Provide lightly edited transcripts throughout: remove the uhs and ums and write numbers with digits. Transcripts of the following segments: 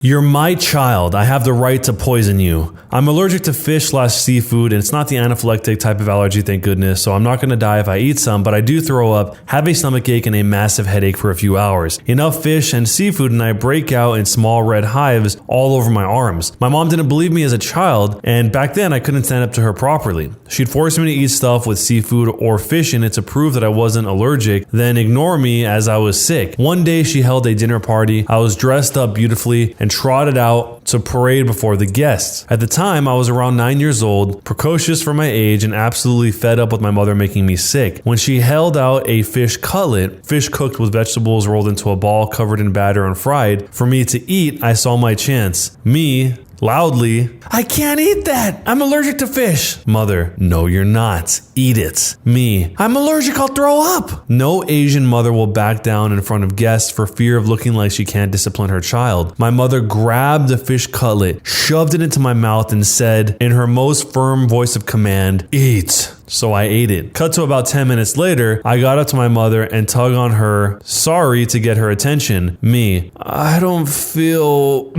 You're my child. I have the right to poison you. I'm allergic to fish/seafood, and it's not the anaphylactic type of allergy, thank goodness, so I'm not going to die if I eat some, but I do throw up, have a stomachache, and a massive headache for a few hours. Enough fish and seafood, and I break out in small red hives all over my arms. My mom didn't believe me as a child, and back then I couldn't stand up to her properly. She'd force me to eat stuff with seafood or fish in it to prove that I wasn't allergic, then ignore me as I was sick. One day she held a dinner party. I was dressed up beautifully and trotted out to parade before the guests. At the time, I was around 9 years old, precocious for my age, and absolutely fed up with my mother making me sick. When she held out a fish cutlet, fish cooked with vegetables rolled into a ball covered in batter and fried, for me to eat, I saw my chance. Me, loudly, I can't eat that. I'm allergic to fish. Mother, no, you're not. Eat it. Me, I'm allergic. I'll throw up. No Asian mother will back down in front of guests for fear of looking like she can't discipline her child. My mother grabbed the fish cutlet, shoved it into my mouth, and said in her most firm voice of command, eat. So I ate it. Cut to about 10 minutes later, I got up to my mother and tugged on her, sorry, to get her attention. Me, I don't feel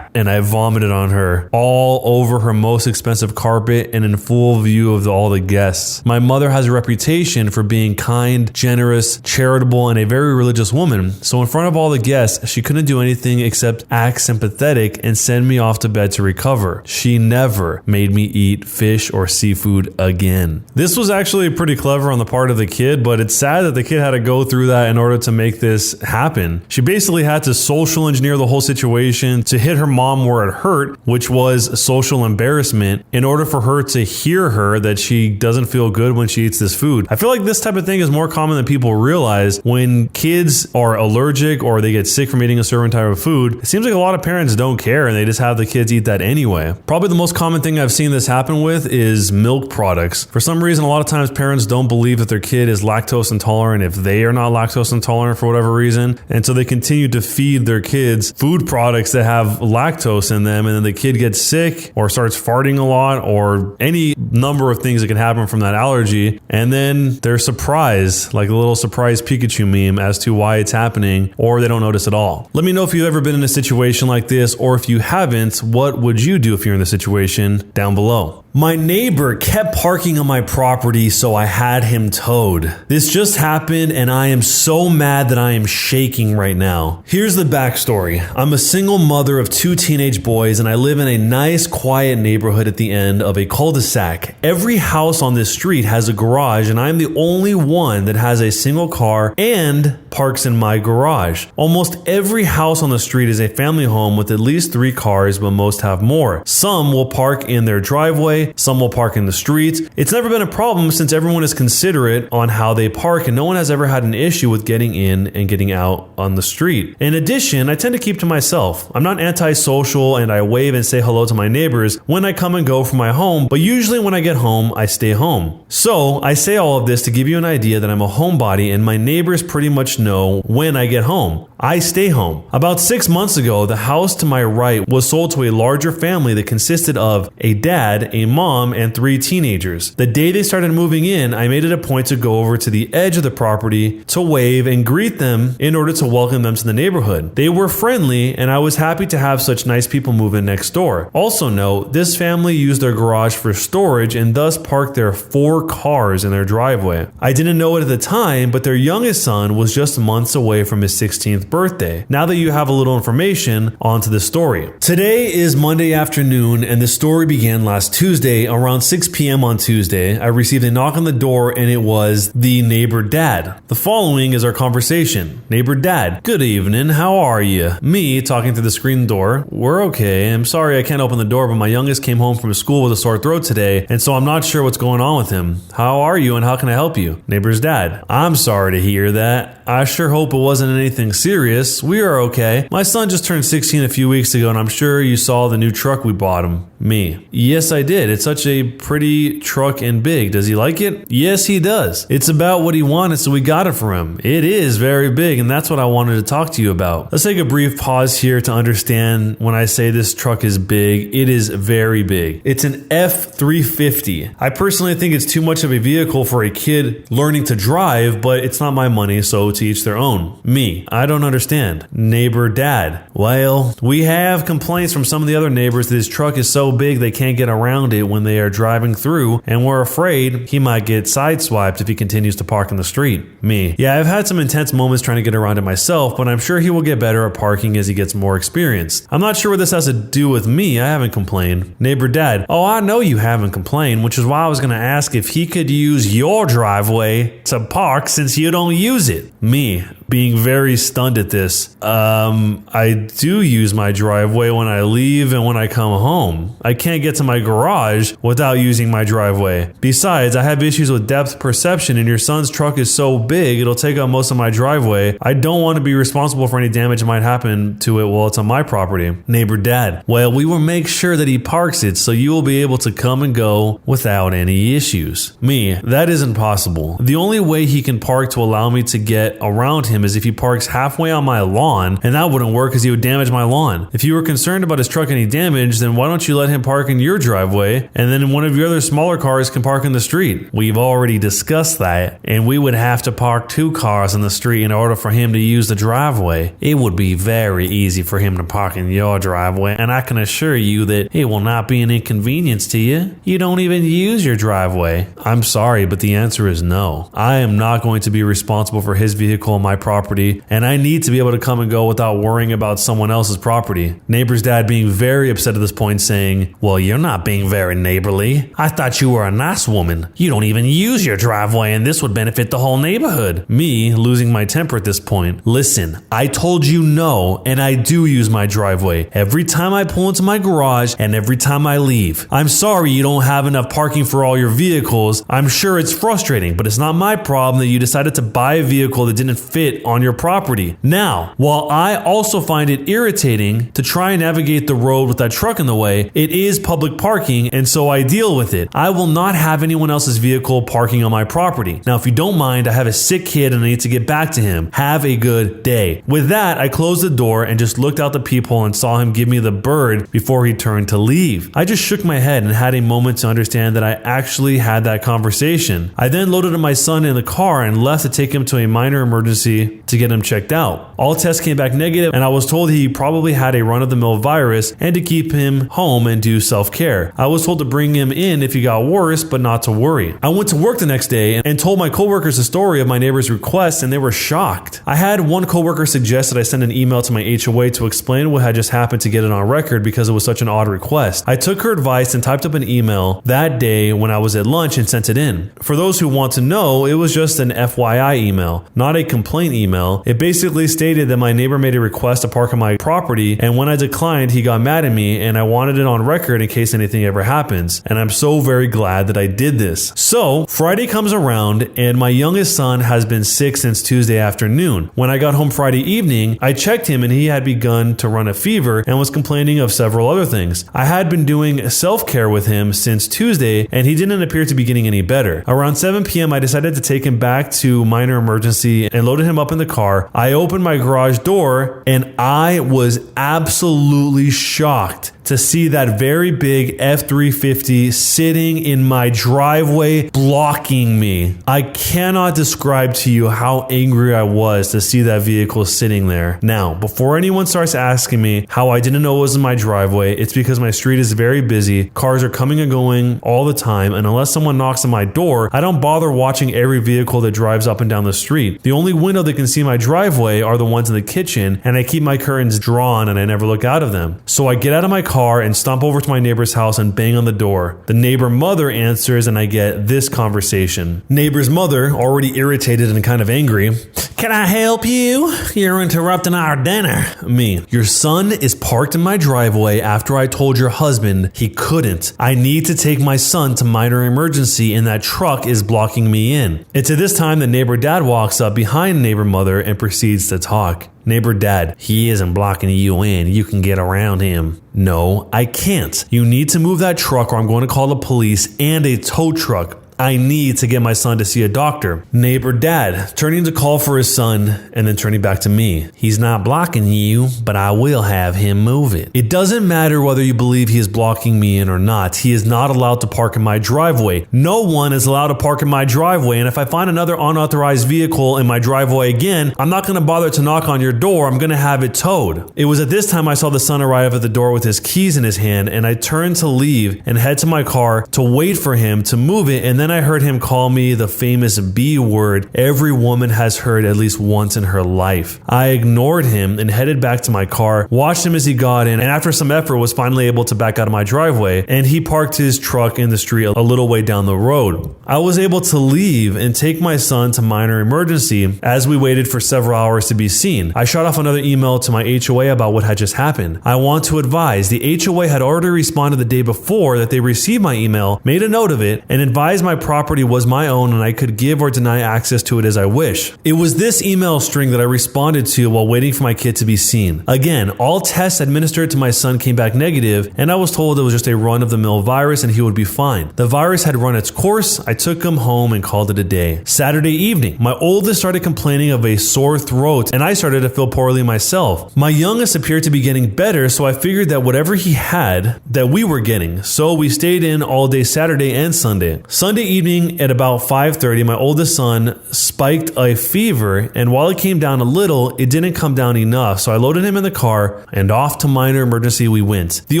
and I vomited on her, all over her most expensive carpet and in full view of all the guests. My mother has a reputation for being kind, generous, charitable, and a very religious woman. So in front of all the guests, she couldn't do anything except act sympathetic and send me off to bed to recover. She never made me eat fish or seafood again. This was actually pretty clever on the part of the kid, but it's sad that the kid had to go through that in order to make this happen. She basically had to social engineer the whole situation to hit her mom where it hurt, which was social embarrassment, in order for her to hear her that she doesn't feel good when she eats this food. I feel like this type of thing is more common than people realize. When kids are allergic or they get sick from eating a certain type of food, it seems like a lot of parents don't care and they just have the kids eat that anyway. Probably the most common thing I've seen this happen with is milk products. For some reason, a lot of times parents don't believe that their kid is lactose intolerant if they are not lactose intolerant for whatever reason. And so they continue to feed their kids food products that have lactose in them. And then the kid gets sick or starts farting a lot or any number of things that can happen from that allergy. And then they're surprised, like a little surprise Pikachu meme as to why it's happening, or they don't notice at all. Let me know if you've ever been in a situation like this, or if you haven't, what would you do if you're in the situation down below. My neighbor kept parking on my property, so I had him towed. This just happened, and I am so mad that I am shaking right now. Here's the backstory. I'm a single mother of 2 teenage boys, and I live in a nice, quiet neighborhood at the end of a cul-de-sac. Every house on this street has a garage, and I'm the only one that has a single car and parks in my garage. Almost every house on the street is a family home with at least 3 cars, but most have more. Some will park in their driveway, some will park in the streets. It's never been a problem since everyone is considerate on how they park, and no one has ever had an issue with getting in and getting out on the street. In addition, I tend to keep to myself. I'm not antisocial, and I wave and say hello to my neighbors when I come and go from my home, but usually when I get home, I stay home. So I say all of this to give you an idea that I'm a homebody, and my neighbors pretty much know when I get home. I stay home. About 6 months ago, the house to my right was sold to a larger family that consisted of a dad, a mom, and 3 teenagers. The day they started moving in, I made it a point to go over to the edge of the property to wave and greet them in order to welcome them to the neighborhood. They were friendly, and I was happy to have such nice people move in next door. Also note, this family used their garage for storage and thus parked their 4 cars in their driveway. I didn't know it at the time, but their youngest son was just months away from his 16th birthday. Now that you have a little information, on to the story. Today is Monday afternoon, and the story began last Tuesday around 6 p.m. on Tuesday. I received a knock on the door, and it was the neighbor dad. The following is our conversation. Neighbor dad: good evening, how are you? Me, talking through the screen door: we're okay. I'm sorry I can't open the door, but my youngest came home from school with a sore throat today, and so I'm not sure what's going on with him. How are you, and how can I help you? Neighbor's dad: I'm sorry to hear that. I sure hope it wasn't anything serious. We are okay. My son just turned 16 a few weeks ago, and I'm sure you saw the new truck we bought him. Me: yes, I did. It's such a pretty truck and big. Does he like it? Yes, he does. It's about what he wanted, so we got it for him. It is very big, and that's what I wanted to talk to you about. Let's take a brief pause here to understand when I say this truck is big, it is very big. It's an F350. I personally think it's too much of a vehicle for a kid learning to drive, but it's not my money, so to each their own. Me: I don't understand. Neighbor dad. Well, we have complaints from some of the other neighbors that his truck is so big they can't get around it when they are driving through, and we're afraid he might get sideswiped if he continues to park in the street. Me. Yeah, I've had some intense moments trying to get around it myself, but I'm sure he will get better at parking as he gets more experience. I'm not sure what this has to do with me. I haven't complained. Neighbor dad. Oh, I know you haven't complained, which is why I was going to ask if he could use your driveway to park since you don't use it. Me. Being very stunned at this. I do use my driveway when I leave and when I come home. I can't get to my garage without using my driveway. Besides, I have issues with depth perception, and your son's truck is so big it'll take up most of my driveway. I don't want to be responsible for any damage that might happen to it while it's on my property. Neighbor dad. Well, we will make sure that he parks it so you will be able to come and go without any issues. Me. That isn't possible. The only way he can park to allow me to get around him is if he parks halfway on my lawn, and that wouldn't work because he would damage my lawn. If you were concerned about his truck getting damaged, then why don't you let him park in your driveway, and then one of your other smaller cars can park in the street? We've already discussed that, and we would have to park 2 cars in the street in order for him to use the driveway. It would be very easy for him to park in your driveway, and I can assure you that it will not be an inconvenience to you. You don't even use your driveway. I'm sorry, but the answer is no. I am not going to be responsible for his vehicle on my property, and I need to be able to come and go without worrying about someone else's property. Neighbor's dad being very upset at this point, saying, well, you're not being very neighborly. I thought you were a nice woman. You don't even use your driveway, and this would benefit the whole neighborhood. Me losing my temper at this point. Listen, I told you no, and I do use my driveway every time I pull into my garage and every time I leave. I'm sorry you don't have enough parking for all your vehicles. I'm sure it's frustrating, but it's not my problem that you decided to buy a vehicle that didn't fit on your property. Now, while I also find it irritating to try and navigate the road with that truck in the way, it is public parking, and so I deal with it. I will not have anyone else's vehicle parking on my property. Now, if you don't mind, I have a sick kid and I need to get back to him. Have a good day. With that, I closed the door and just looked out the peephole and saw him give me the bird before he turned to leave. I just shook my head and had a moment to understand that I actually had that conversation. I then loaded my son in the car and left to take him to a minor emergency to get him checked out. All tests came back negative, and I was told he probably had a run-of-the-mill virus and to keep him home and do self-care. I was told to bring him in if he got worse, but not to worry. I went to work the next day and told my coworkers the story of my neighbor's request, and they were shocked. I had one coworker suggest that I send an email to my HOA to explain what had just happened to get it on record because it was such an odd request. I took her advice and typed up an email that day when I was at lunch and sent it in. For those who want to know, it was just an FYI email, not a complaint email. It basically stated that my neighbor made a request to park on my property, and when I declined, he got mad at me, and I wanted it on record in case anything ever happens. And I'm so very glad that I did this. So Friday comes around, and my youngest son has been sick since Tuesday afternoon. When I got home Friday evening, I checked him, and he had begun to run a fever and was complaining of several other things. I had been doing self-care with him since Tuesday, and he didn't appear to be getting any better. Around 7 p.m., I decided to take him back to minor emergency and loaded him up in the car. I opened my garage door, and I was absolutely shocked to see that very big F-350 sitting in my driveway blocking me. I cannot describe to you how angry I was to see that vehicle sitting there. Now, before anyone starts asking me how I didn't know it was in my driveway, it's because my street is very busy. Cars are coming and going all the time, and unless someone knocks on my door, I don't bother watching every vehicle that drives up and down the street. The only window that can see my driveway are the ones in the kitchen, and I keep my curtains drawn and I never look out of them. So I get out of my car and stomp over to my neighbor's house and bang on the door. The neighbor mother answers, and I get this conversation. Neighbor's mother, already irritated and kind of angry. Can I help you? You're interrupting our dinner. Me. Your son is parked in my driveway after I told your husband he couldn't. I need to take my son to minor emergency, and that truck is blocking me in. It's at this time that neighbor dad walks up behind neighbor mother and proceeds to talk. Neighbor dad, he isn't blocking you in. You can get around him. No, I can't. You need to move that truck or I'm going to call the police and a tow truck. I need to get my son to see a doctor. Neighbor dad, turning to call for his son and then turning back to me. He's not blocking you, but I will have him move it. It doesn't matter whether you believe he is blocking me in or not. He is not allowed to park in my driveway. No one is allowed to park in my driveway, and if I find another unauthorized vehicle in my driveway again, I'm not going to bother to knock on your door. I'm going to have it towed. It was at this time I saw the son arrive at the door with his keys in his hand, and I turned to leave and head to my car to wait for him to move it, and then I heard him call me the famous B word every woman has heard at least once in her life. I ignored him and headed back to my car, watched him as he got in, and after some effort was finally able to back out of my driveway, and he parked his truck in the street a little way down the road. I was able to leave and take my son to minor emergency as we waited for several hours to be seen. I shot off another email to my HOA about what had just happened. I want to advise the HOA had already responded the day before that they received my email, made a note of it, and advised my property was my own and I could give or deny access to it as I wish. It was this email string that I responded to while waiting for my kid to be seen. Again, all tests administered to my son came back negative, and I was told it was just a run-of-the-mill virus and he would be fine. The virus had run its course. I took him home and called it a day. Saturday evening, my oldest started complaining of a sore throat, and I started to feel poorly myself. My youngest appeared to be getting better, so I figured that whatever he had, that we were getting. So we stayed in all day Saturday and Sunday. Sunday evening at about 5:30, my oldest son spiked a fever, and while it came down a little, it didn't come down enough, so I loaded him in the car and off to minor emergency we went. The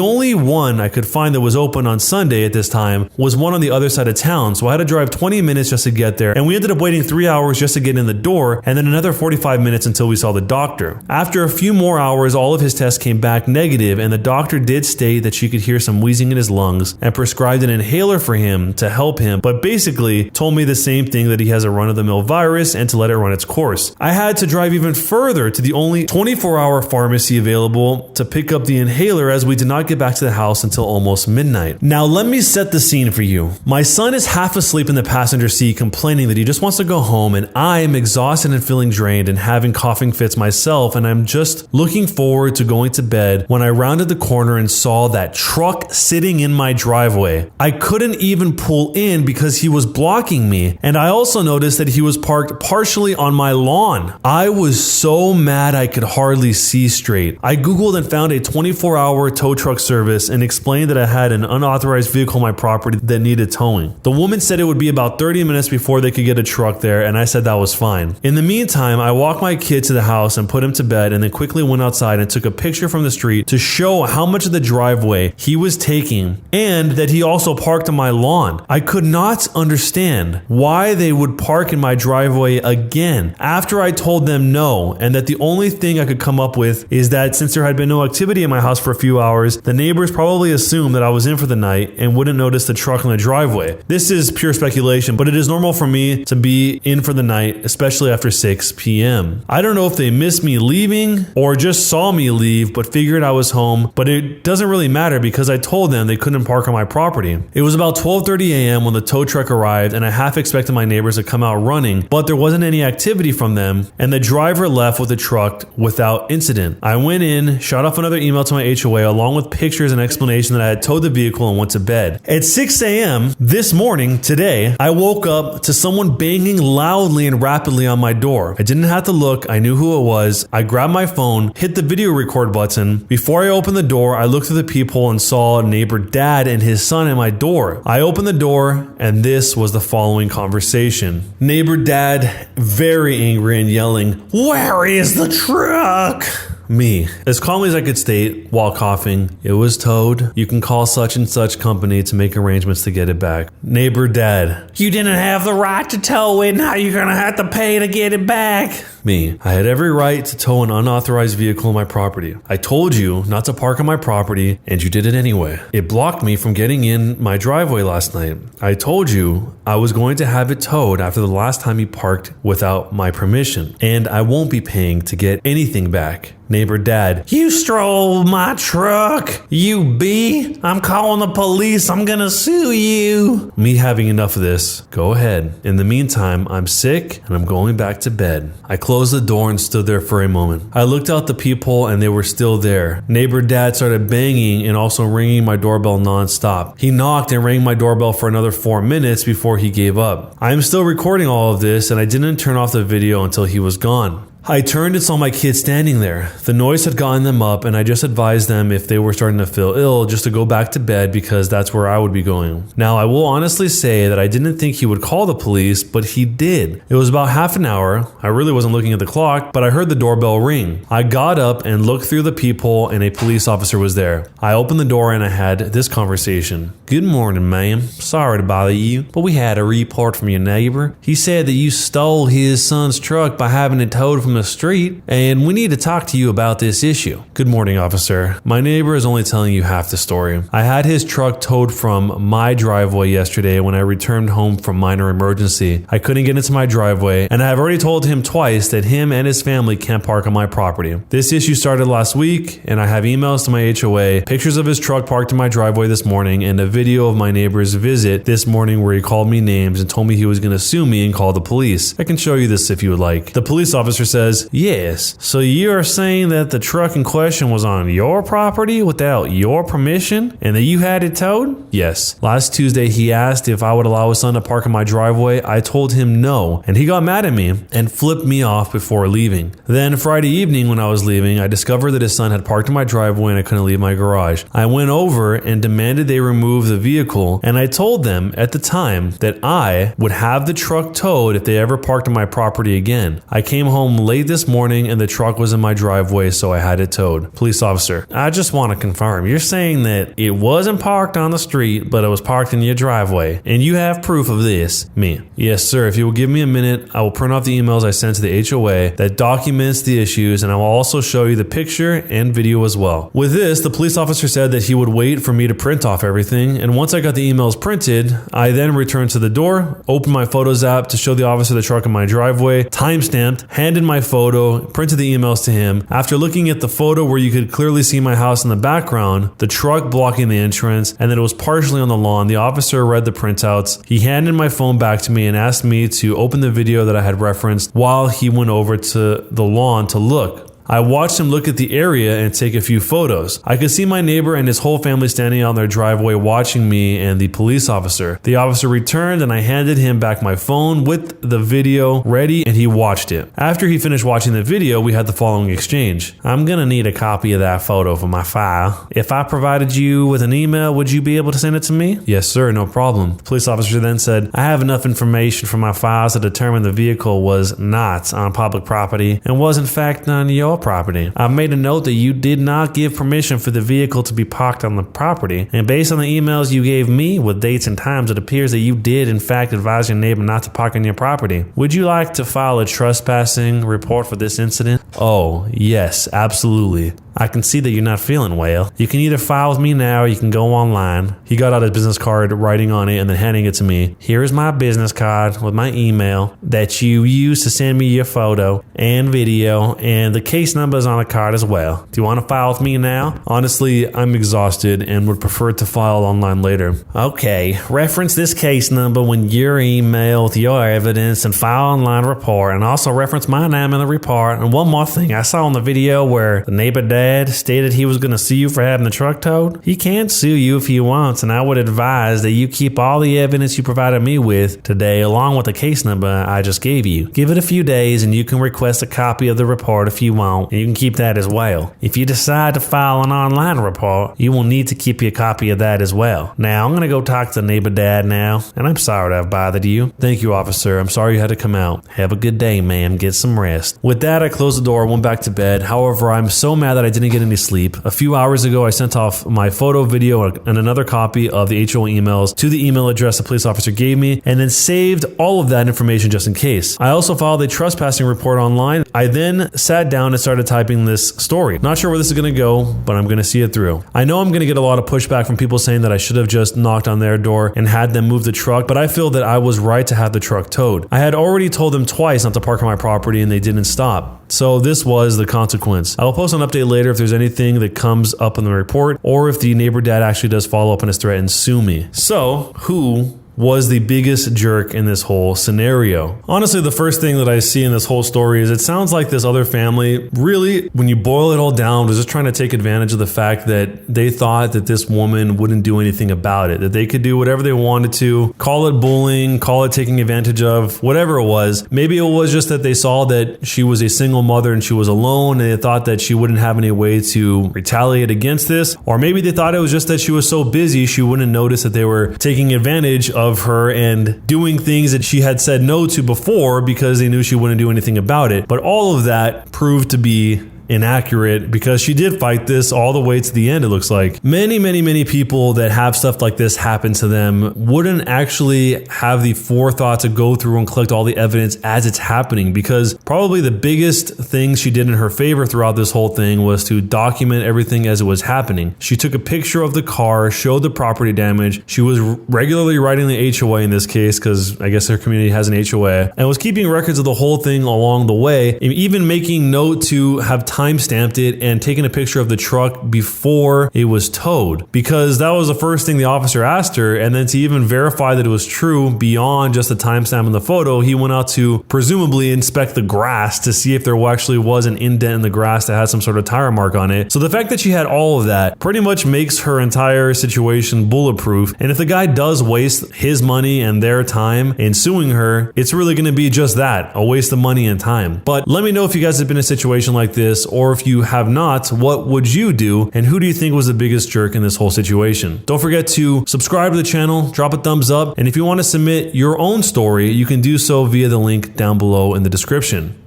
only one I could find that was open on Sunday at this time was one on the other side of town, so I had to drive 20 minutes just to get there, and we ended up waiting 3 hours just to get in the door, and then another 45 minutes until we saw the doctor. After a few more hours, all of his tests came back negative, and the doctor did state that she could hear some wheezing in his lungs and prescribed an inhaler for him to help him, but basically told me the same thing, that he has a run-of-the-mill virus and to let it run its course. I had to drive even further to the only 24-hour pharmacy available to pick up the inhaler, as we did not get back to the house until almost midnight. Now let me set the scene for you. My son is half asleep in the passenger seat complaining that he just wants to go home, and I am exhausted and feeling drained and having coughing fits myself, and I'm just looking forward to going to bed when I rounded the corner and saw that truck sitting in my driveway. I couldn't even pull in because he was blocking me, and I also noticed that he was parked partially on my lawn. I was so mad I could hardly see straight. I googled and found a 24-hour tow truck service and explained that I had an unauthorized vehicle on my property that needed towing. The woman said it would be about 30 minutes before they could get a truck there, and I said that was fine. In the meantime, I walked my kid to the house and put him to bed, and then quickly went outside and took a picture from the street to show how much of the driveway he was taking, and that he also parked on my lawn. I could not understand why they would park in my driveway again after I told them no, and that the only thing I could come up with is that since there had been no activity in my house for a few hours, the neighbors probably assumed that I was in for the night and wouldn't notice the truck on the driveway. This is pure speculation, but it is normal for me to be in for the night, especially after 6 p.m. I don't know if they missed me leaving or just saw me leave but figured I was home, but it doesn't really matter because I told them they couldn't park on my property. It was about 12:30 a.m. when the tow truck arrived, and I half expected my neighbors to come out running, but there wasn't any activity from them, and the driver left with the truck without incident. I went in, shot off another email to my HOA along with pictures and explanation that I had towed the vehicle, and went to bed. At 6 a.m. this morning, today, I woke up to someone banging loudly and rapidly on my door. I didn't have to look, I knew who it was. I grabbed my phone, hit the video record button. Before I opened the door, I looked through the peephole and saw neighbor dad and his son at my door. I opened the door, and this was the following conversation. Neighbor dad, very angry and yelling, "Where is the truck?" Me, as calmly as I could state, while coughing, "It was towed. You can call such and such company to make arrangements to get it back." Neighbor dad, "You didn't have the right to tow it. Now you're gonna have to pay to get it back." Me, "I had every right to tow an unauthorized vehicle on my property. I told you not to park on my property, and you did it anyway. It blocked me from getting in my driveway last night. I told you I was going to have it towed after the last time you parked without my permission, and I won't be paying to get anything back." neighbor dad. You stole my truck, you B. I'm calling the police. I'm gonna sue you. Me having enough of this. Go ahead. In the meantime, I'm sick and I'm going back to bed. I closed the door and stood there for a moment. I looked out the peephole and they were still there. Neighbor dad started banging and also ringing my doorbell nonstop. He knocked and rang my doorbell for another 4 minutes before he gave up. I am still recording all of this and I didn't turn off the video until he was gone. I turned and saw my kids standing there. The noise had gotten them up and I just advised them if they were starting to feel ill just to go back to bed because that's where I would be going. Now I will honestly say that I didn't think he would call the police, but he did. It was about half an hour. I really wasn't looking at the clock, but I heard the doorbell ring. I got up and looked through the peephole and a police officer was there. I opened the door and I had this conversation. Good morning, ma'am. Sorry to bother you, but we had a report from your neighbor. He said that you stole his son's truck by having it towed from the street, and we need to talk to you about this issue. Good morning, officer. My neighbor is only telling you half the story. I had his truck towed from my driveway yesterday when I returned home from minor emergency. I couldn't get into my driveway, and I have already told him twice that him and his family can't park on my property. This issue started last week, and I have emails to my HOA, pictures of his truck parked in my driveway this morning, and a video of my neighbor's visit this morning where he called me names and told me he was going to sue me and call the police. I can show you this if you would like. The police officer says, yes, so you are saying that the truck in question was on your property without your permission and that you had it towed? Yes. Last Tuesday he asked if I would allow his son to park in my driveway. I told him no, and he got mad at me and flipped me off before leaving. Then Friday evening when I was leaving, I discovered that his son had parked in my driveway and I couldn't leave my garage. I went over and demanded they remove the vehicle, and I told them at the time that I would have the truck towed if they ever parked on my property again. I came home late this morning and the truck was in my driveway, so I had it towed. Police officer, I just want to confirm, you're saying that it wasn't parked on the street, but it was parked in your driveway, and you have proof of this? Me, yes sir. If you will give me a minute, I will print off the emails I sent to the HOA that documents the issues, and I will also show you the picture and video as well. With this, the police officer said that he would wait for me to print off everything, and once I got the emails printed, I then returned to the door, opened my Photos app to show the officer the truck in my driveway, timestamped, handed my photo, printed the emails to him. After looking at the photo where you could clearly see my house in the background, the truck blocking the entrance, and that it was partially on the lawn, the officer read the printouts. He handed my phone back to me and asked me to open the video that I had referenced while he went over to the lawn to look. I watched him look at the area and take a few photos. I could see my neighbor and his whole family standing out in their driveway watching me and the police officer. The officer returned and I handed him back my phone with the video ready and he watched it. After he finished watching the video, we had the following exchange. I'm gonna need a copy of that photo for my file. If I provided you with an email, would you be able to send it to me? Yes sir, no problem. The police officer then said, I have enough information from my files to determine the vehicle was not on public property and was in fact on your property. I've made a note that you did not give permission for the vehicle to be parked on the property, and based on the emails you gave me with dates and times, it appears that you did in fact advise your neighbor not to park on your property. Would you like to file a trespassing report for this incident? Oh, yes, absolutely. I can see that you're not feeling well. You can either file with me now or you can go online. He got out his business card, writing on it and then handing it to me. Here is my business card with my email that you used to send me your photo and video, and the case number is on the card as well. Do you want to file with me now? Honestly, I'm exhausted and would prefer to file online later. Okay, reference this case number when you email with your evidence and file online report, and also reference my name in the report. And one more thing, I saw in the video where the neighbor dad stated he was going to sue you for having the truck towed. He can't sue you if he wants, and I would advise that you keep all the evidence you provided me with today along with the case number I just gave you. Give it a few days and you can request a copy of the report if you want, and you can keep that as well. If you decide to file an online report, you will need to keep your copy of that as well. Now, I'm going to go talk to the neighbor dad now, and I'm sorry to have bothered you. Thank you, officer. I'm sorry you had to come out. Have a good day, ma'am. Get some rest. With that, I closed the door, went back to bed. However, I'm so mad that I didn't get any sleep. A few hours ago, I sent off my photo, video, and another copy of the HOA emails to the email address the police officer gave me, and then saved all of that information just in case. I also filed a trespassing report online. I then sat down and started typing this story. Not sure where this is going to go, but I'm going to see it through. I know I'm going to get a lot of pushback from people saying that I should have just knocked on their door and had them move the truck, but I feel that I was right to have the truck towed. I had already told them twice not to park on my property and they didn't stop. So this was the consequence. I will post an update later if there's anything that comes up in the report, or if the neighbor dad actually does follow up on his threat and sue me. So who was the biggest jerk in this whole scenario? Honestly, the first thing that I see in this whole story is it sounds like this other family really, when you boil it all down, was just trying to take advantage of the fact that they thought that this woman wouldn't do anything about it, that they could do whatever they wanted to, call it bullying, call it taking advantage of, whatever it was. Maybe it was just that they saw that she was a single mother and she was alone, and they thought that she wouldn't have any way to retaliate against this. Or maybe they thought it was just that she was so busy she wouldn't notice that they were taking advantage of her and doing things that she had said no to before because they knew she wouldn't do anything about it. But all of that proved to be inaccurate because she did fight this all the way to the end, it looks like. Many people that have stuff like this happen to them wouldn't actually have the forethought to go through and collect all the evidence as it's happening, because probably the biggest thing she did in her favor throughout this whole thing was to document everything as it was happening. She took a picture of the car, showed the property damage. She was regularly writing the HOA in this case, because I guess her community has an HOA, and was keeping records of the whole thing along the way, and even making note to have time-stamped it and taken a picture of the truck before it was towed, because that was the first thing the officer asked her. And then to even verify that it was true beyond just the timestamp in the photo, he went out to presumably inspect the grass to see if there actually was an indent in the grass that had some sort of tire mark on it. So the fact that she had all of that pretty much makes her entire situation bulletproof. And if the guy does waste his money and their time in suing her, it's really going to be just that, a waste of money and time. But let me know if you guys have been in a situation like this, or if you have not, what would you do? And who do you think was the biggest jerk in this whole situation? Don't forget to subscribe to the channel, drop a thumbs up, and if you want to submit your own story, you can do so via the link down below in the description.